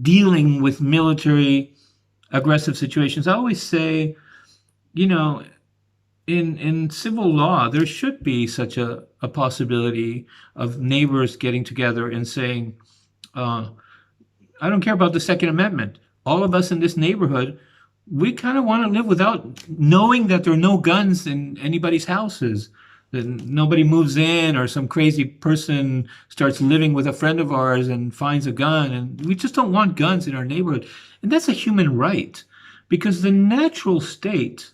dealing with military aggressive situations. I always say, in civil law, there should be such a possibility of neighbors getting together and saying, I don't care about the Second Amendment. All of us in this neighborhood, we kind of want to live without knowing that there are no guns in anybody's houses, that nobody moves in, or some crazy person starts living with a friend of ours and finds a gun. And we just don't want guns in our neighborhood. And that's a human right, because the natural state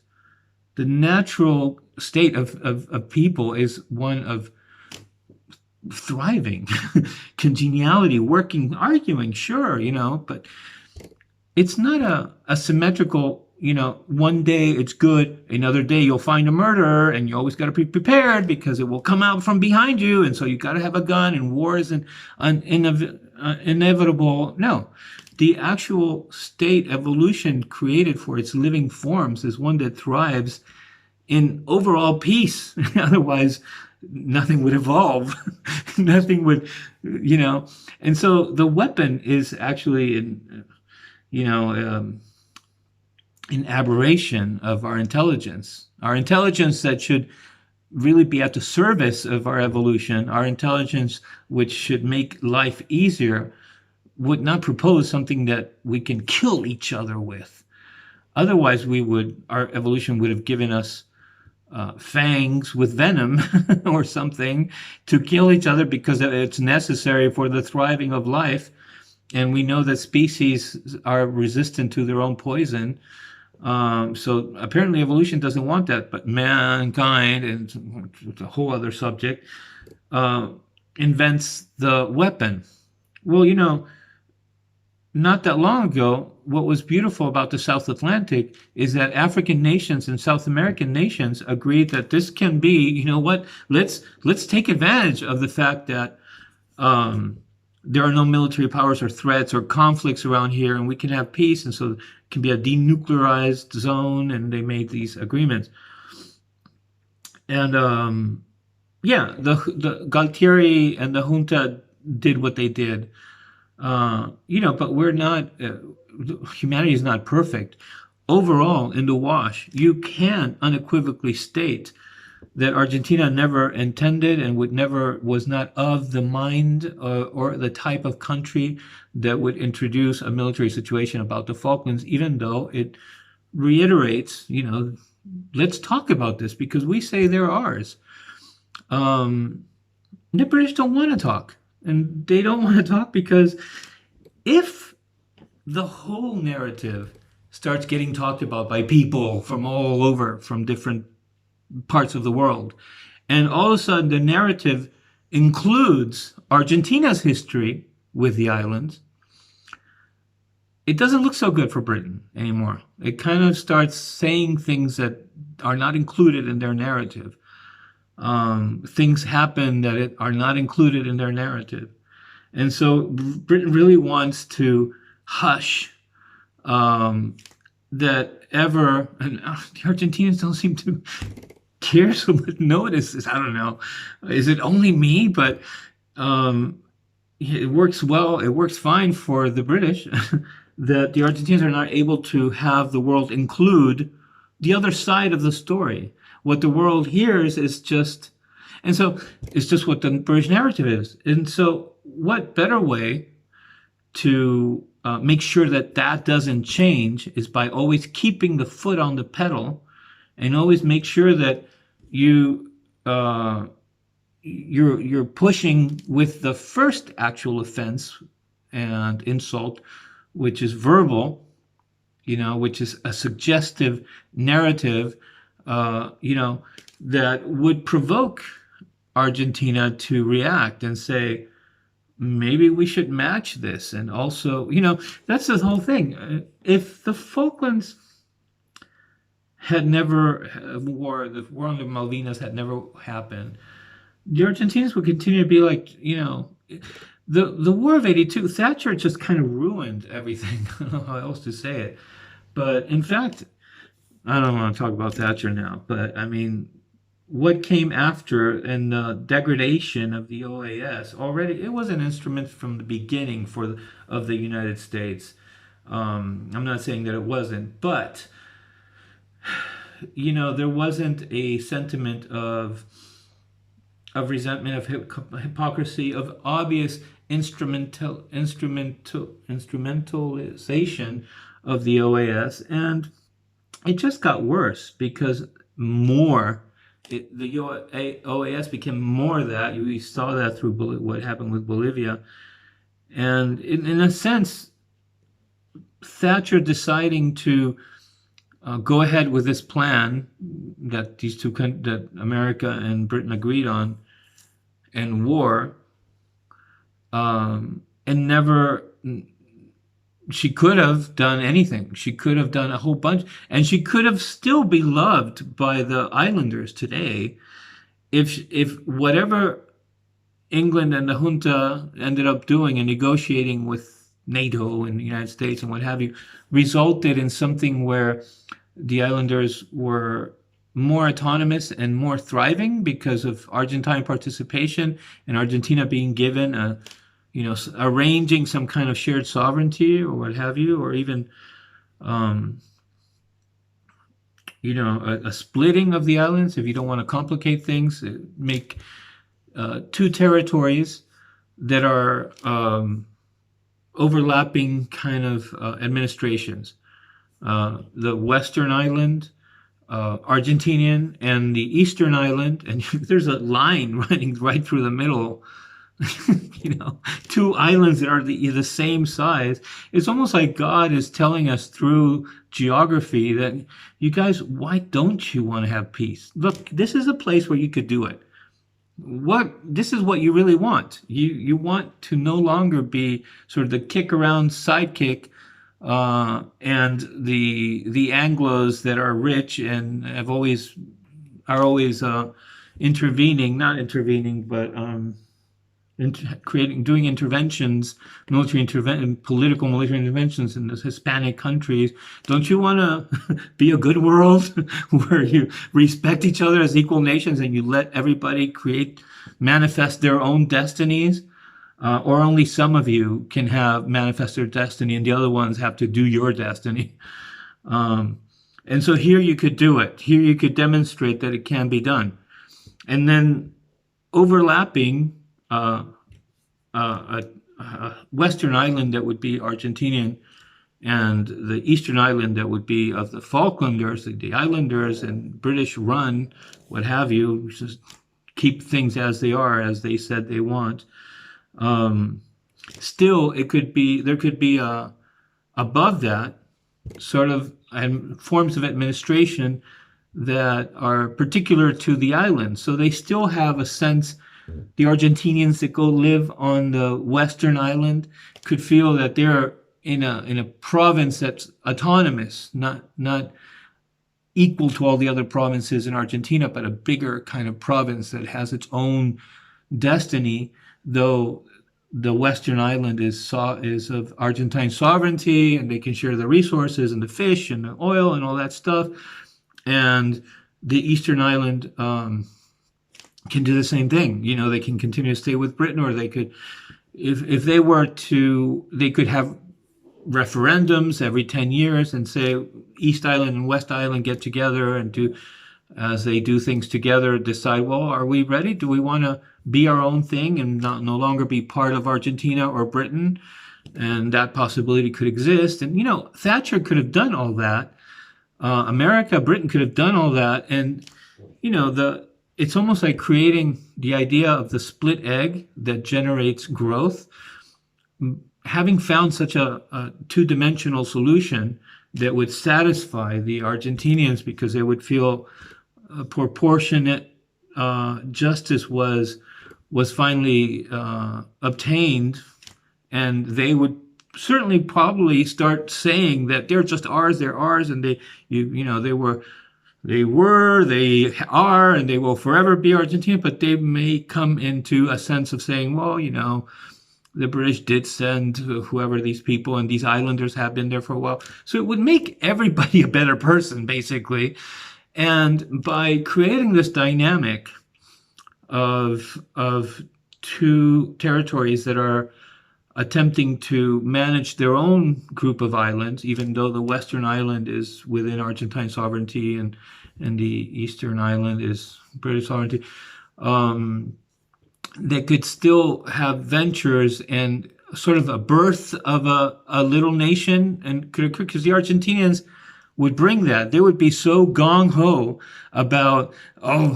of people is one of thriving, congeniality, working, arguing, sure, but it's not a symmetrical, one day it's good, another day you'll find a murderer, and you always got to be prepared because it will come out from behind you, and so you got to have a gun, and war is inevitable. No, the actual state evolution created for its living forms is one that thrives in overall peace. Otherwise, nothing would evolve. Nothing would, you know. And so the weapon is actually you know, an aberration of our intelligence that should really be at the service of our evolution, our intelligence which should make life easier, would not propose something that we can kill each other with. Otherwise, our evolution would have given us fangs with venom or something to kill each other because it's necessary for the thriving of life. And we know that species are resistant to their own poison. So apparently evolution doesn't want that, but mankind, and it's a whole other subject, invents the weapon. Well, you know, not that long ago, what was beautiful about the South Atlantic is that African nations and South American nations agreed that this can be, you know what, let's take advantage of the fact that there are no military powers or threats or conflicts around here, and we can have peace, and so it can be a denuclearized zone, and they made these agreements. And yeah, the Galtieri and the junta did what they did. You know, but we're not, humanity is not perfect. Overall, in the wash, you can unequivocally state that Argentina never intended and was not of the mind or the type of country that would introduce a military situation about the Falklands, even though it reiterates, you know, let's talk about this because we say they're ours. The British don't want to talk. And they don't want to talk because if the whole narrative starts getting talked about by people from all over, from different parts of the world, and all of a sudden the narrative includes Argentina's history with the islands, it doesn't look so good for Britain anymore. It kind of starts saying things that are not included in their narrative. Things happen that are not included in their narrative. And so Britain really wants to hush that ever, and the Argentinians don't seem to care so much, notice this. I don't know. Is it only me? But it works well. It works fine for the British that the Argentinians are not able to have the world include the other side of the story. What the world hears is just, and so it's just what the British narrative is. And so what better way to make sure that that doesn't change is by always keeping the foot on the pedal and always make sure that you're pushing with the first actual offense and insult, which is verbal, you know, which is a suggestive narrative, you know, that would provoke Argentina to react and say, maybe we should match this. And also, you know, that's the whole thing. If the Falklands had never, the war on the Malvinas had never happened, the Argentinians would continue to be like, you know, the War of '82, Thatcher just kind of ruined everything. I don't know how else to say it. But in fact, I don't want to talk about Thatcher now, but I mean, what came after and the degradation of the OAS, already it was an instrument from the beginning of the United States. I'm not saying that it wasn't, but you know, there wasn't a sentiment of resentment, of hypocrisy, of obvious instrumentalization of the OAS, and it just got worse because the OAS became more of that. We saw that through what happened with Bolivia. And in a sense, Thatcher deciding to go ahead with this plan that that America and Britain agreed on and war, and never, she could have done anything. She could have done a whole bunch, and she could have still be loved by the islanders today if whatever England and the junta ended up doing and negotiating with NATO and the United States and what have you resulted in something where the islanders were more autonomous and more thriving because of Argentine participation and Argentina being given a, arranging some kind of shared sovereignty or what have you, or even, um, a splitting of the islands if you don't want to complicate things, make two territories that are overlapping kind of administrations. The Western Island, Argentinian, and the Eastern Island, and there's a line running right through the middle. Two islands that are the same size. It's almost like God is telling us through geography that, you guys, why don't you want to have peace? Look, this is a place where you could do it. This is what you really want. You want to no longer be sort of the kick around sidekick, and the Anglos that are rich and are always intervening, not intervening, but doing interventions, political military interventions in the Hispanic countries. Don't you want to be a good world where you respect each other as equal nations and you let everybody manifest their own destinies? Or only some of you can manifest their destiny and the other ones have to do your destiny. And so here you could do it. Here you could demonstrate that it can be done. And then overlapping a Western island that would be Argentinian and the Eastern island that would be of the Falklanders, the islanders and British run, what have you, just keep things as they are, as they said they want. Still, there could be above that sort of forms of administration that are particular to the island. So they still have a sense, the Argentinians that go live on the Western island could feel that they're in a province that's autonomous, not equal to all the other provinces in Argentina, but a bigger kind of province that has its own destiny, though the Western island is of Argentine sovereignty, and they can share the resources and the fish and the oil and all that stuff. And the Eastern island can do the same thing. They can continue to stay with Britain, or they could, if they were to, they could have referendums every 10 years and say East Island and West Island get together and do, as they do things together, decide, well, are we ready? Do we want to be our own thing and no longer be part of Argentina or Britain? And that possibility could exist. And, Thatcher could have done all that. Britain could have done all that. And, it's almost like creating the idea of the split egg that generates growth. Having found such a two-dimensional solution that would satisfy the Argentinians because they would feel proportionate justice was finally obtained, and they would certainly probably start saying that they're just ours, and they are, and they will forever be Argentina. But they may come into a sense of saying, well, the British did send whoever these people, and these islanders have been there for a while. So it would make everybody a better person, basically. And by creating this dynamic of two territories that are attempting to manage their own group of islands, even though the Western island is within Argentine sovereignty and the Eastern island is British sovereignty, they could still have ventures and sort of a birth of a little nation, and could occur because the Argentinians would bring that. They would be so gung-ho about,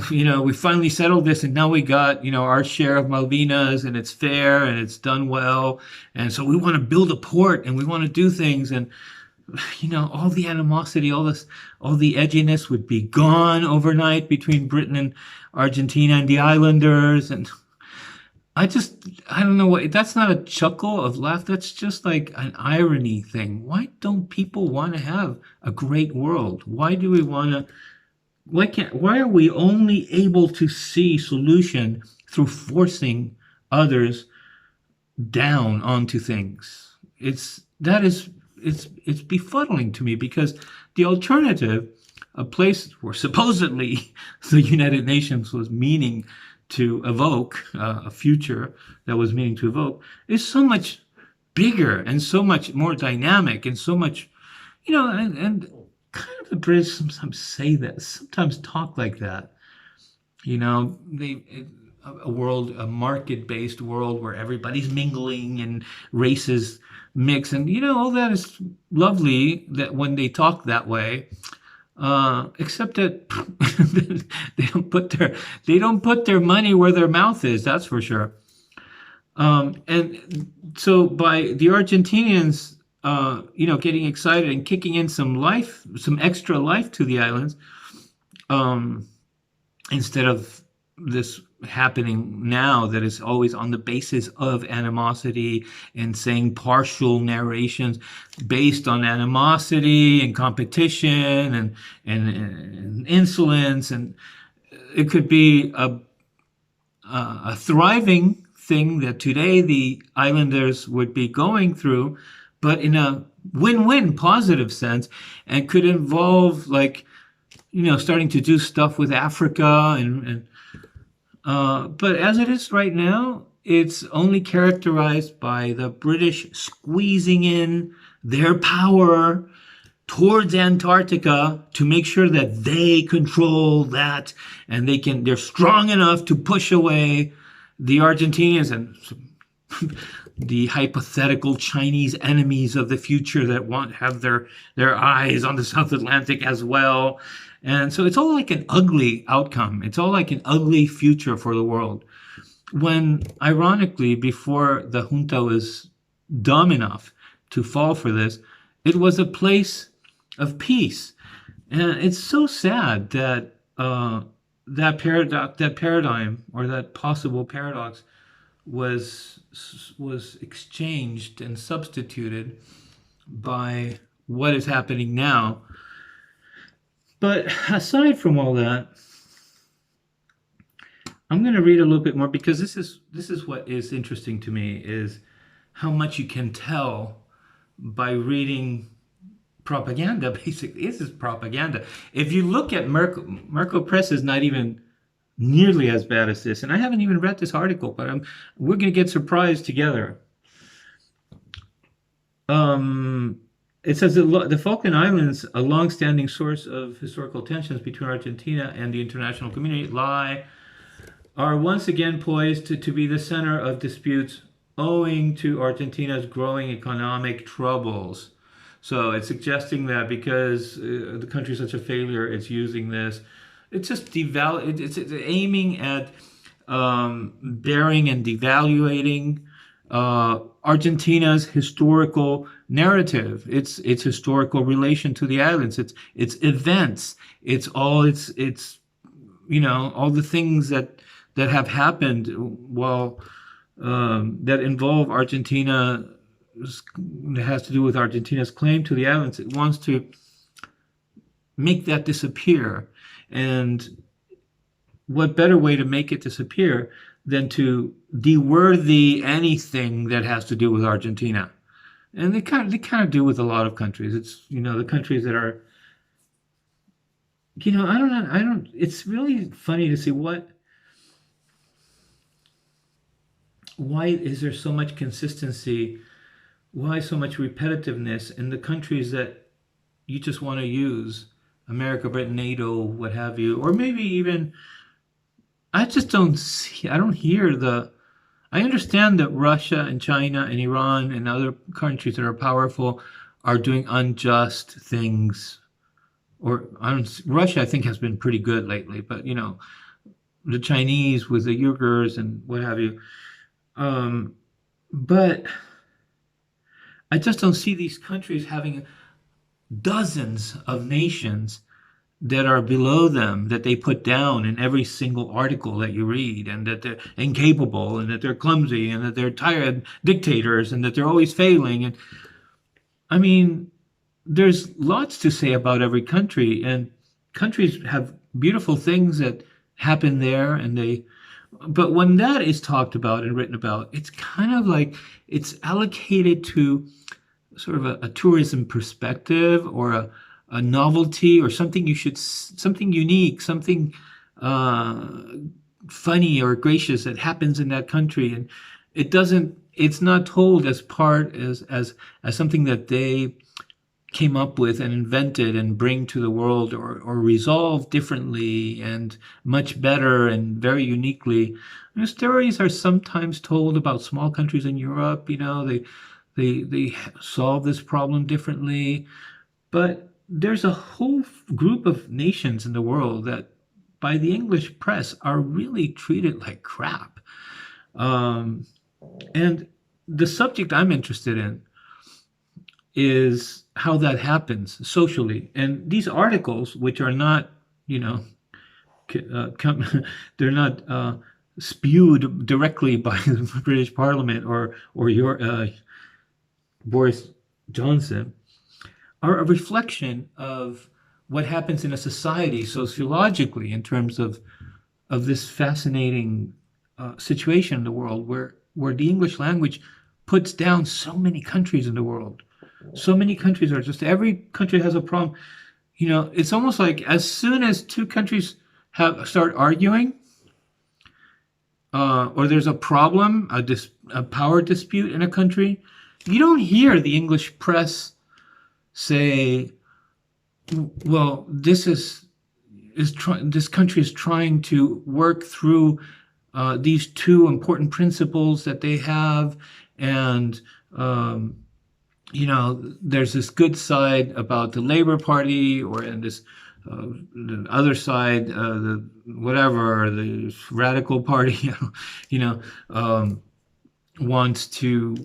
we finally settled this and now we got, our share of Malvinas and it's fair and it's done well. And so we want to build a port and we want to do things. And, all the animosity, all the edginess would be gone overnight between Britain and Argentina and the islanders. And I don't know what, that's not a chuckle of laugh. That's just like an irony thing. Why don't people want to have a great world? Why are we only able to see solution through forcing others down onto things? It's befuddling to me, because the alternative a place where supposedly the United Nations was meaning to evoke, a future that was meaning to evoke, is so much bigger and so much more dynamic and so much, and kind of the British sometimes say that, sometimes talk like that. A market-based world where everybody's mingling and races mix, and all that is lovely that when they talk that way. Except that they don't put their money where their mouth is. That's for sure. And so by the Argentinians, getting excited and kicking in some extra life to the islands, instead of this happening now that is always on the basis of animosity and saying partial narrations based on animosity and competition and insolence, and it could be a thriving thing that today the islanders would be going through, but in a win-win positive sense, and could involve starting to do stuff with Africa but as it is right now, it's only characterized by the British squeezing in their power towards Antarctica to make sure that they control that, and they're strong enough to push away the Argentinians and the hypothetical Chinese enemies of the future that have their eyes on the South Atlantic as well. And so it's all like an ugly outcome. It's all like an ugly future for the world. When, ironically, before the junta was dumb enough to fall for this, it was a place of peace. And it's so sad that that paradigm, or that possible paradox, was exchanged and substituted by what is happening now. But aside from all that, I'm going to read a little bit more, because this is what is interesting to me, is how much you can tell by reading propaganda. Basically, this is propaganda. If you look at Merkel Press is not even nearly as bad as this, and I haven't even read this article, but we're going to get surprised together. It says that the Falkland Islands, a long-standing source of historical tensions between Argentina and the international community, are once again poised to be the center of disputes owing to Argentina's growing economic troubles. So it's suggesting that because the country is such a failure, it's using this. It's just it's aiming at bearing and devaluating Argentina's historical narrative, its historical relation to the islands, its events, all the things that have happened while that involve Argentina, that has to do with Argentina's claim to the islands. It wants to make that disappear, and what better way to make it disappear than to deworthy anything that has to do with Argentina? And they kind of do with a lot of countries. It's the countries that are, I don't. It's really funny to see why is there so much consistency? Why so much repetitiveness in the countries that you just want to use? America, Britain, NATO, what have you, or maybe even. I don't hear I understand that Russia and China and Iran and other countries that are powerful are doing unjust things. Russia, I think, has been pretty good lately, but the Chinese with the Uyghurs and what have you. But I just don't see these countries having dozens of nations that are below them, that they put down in every single article that you read, and that they're incapable, and that they're clumsy, and that they're tired dictators, and that they're always failing. And I mean, there's lots to say about every country, and countries have beautiful things that happen there, but when that is talked about and written about, it's kind of like it's allocated to sort of a tourism perspective, or a novelty or something something unique, something uh, funny or gracious that happens in that country, and it's not told as part as something that they came up with and invented and bring to the world, or resolve differently and much better and very uniquely. Stories are sometimes told about small countries in Europe. They solve this problem differently, but there's a whole group of nations in the world that, by the English press, are really treated like crap. Um, and the subject I'm interested in is how that happens socially. And these articles, which are not, they're not spewed directly by the British Parliament or your Boris Johnson, are a reflection of what happens in a society sociologically in terms of this fascinating situation in the world where the English language puts down so many countries in the world. So many countries are just, every country has a problem. It's almost like as soon as two countries start arguing, or there's a problem, a power dispute in a country, you don't hear the English press say, well, this country is trying to work through these two important principles that they have, and there's this good side about the Labour Party, and this the other side, the Radical Party, wants to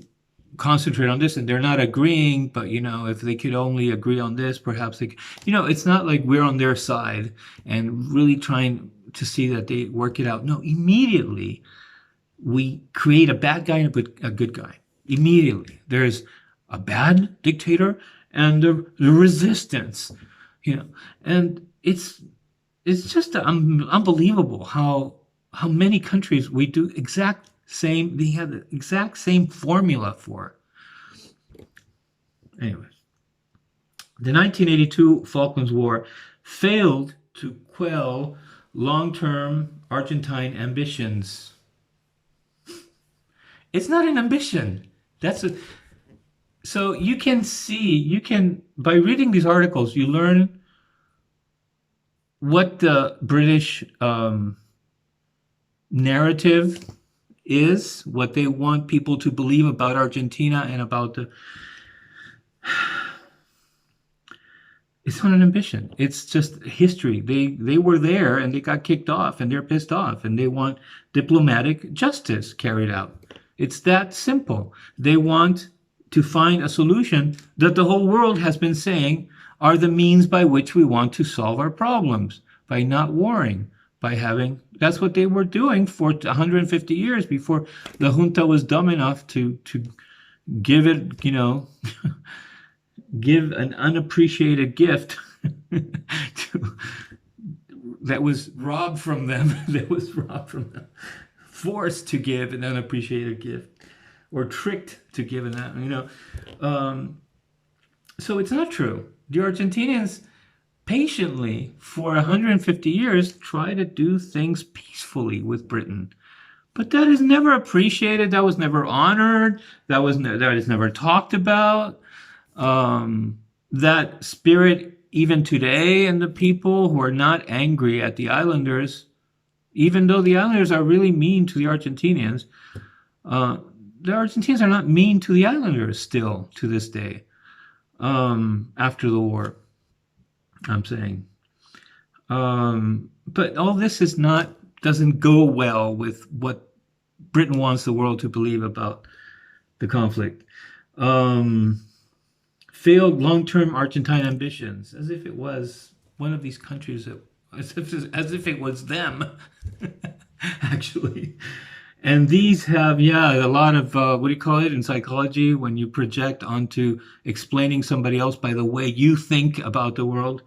concentrate on this, and they're not agreeing. But if they could only agree on this, perhaps they could, it's not like we're on their side and really trying to see that they work it out. No, immediately we create a bad guy and a good guy. Immediately there's a bad dictator and the resistance, and it's just unbelievable how many countries we do they have the exact same formula for. Anyways, the 1982 Falklands War failed to quell long-term Argentine ambitions. It's not an ambition. So you can, by reading these articles, you learn what the British narrative is, what they want people to believe about Argentina and about it's not an ambition. It's just history. They were there and they got kicked off and they're pissed off and they want diplomatic justice carried out. It's that simple. They want to find a solution that the whole world has been saying are the means by which we want to solve our problems, by not warring, that's what they were doing for 150 years before the junta was dumb enough to give it, give an unappreciated gift that was robbed from them, forced to give an unappreciated gift, or tricked to give so it's not true. The Argentinians patiently, for 150 years, try to do things peacefully with Britain. But that is never appreciated. That was never honored. That is never talked about. That spirit, even today, and the people who are not angry at the islanders, even though the islanders are really mean to the Argentinians, the Argentinians are not mean to the islanders still to this day, after the war, I'm saying. But all this doesn't go well with what Britain wants the world to believe about the conflict. Failed long-term Argentine ambitions, as if it was one of these countries, as if it was them, actually. And these have, a lot of, what do you call it in psychology, when you project onto explaining somebody else by the way you think about the world.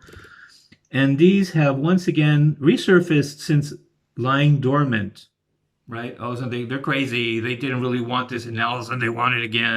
And these have once again resurfaced since lying dormant, right? All of a sudden they're crazy. They didn't really want this, and all of a sudden they want it again.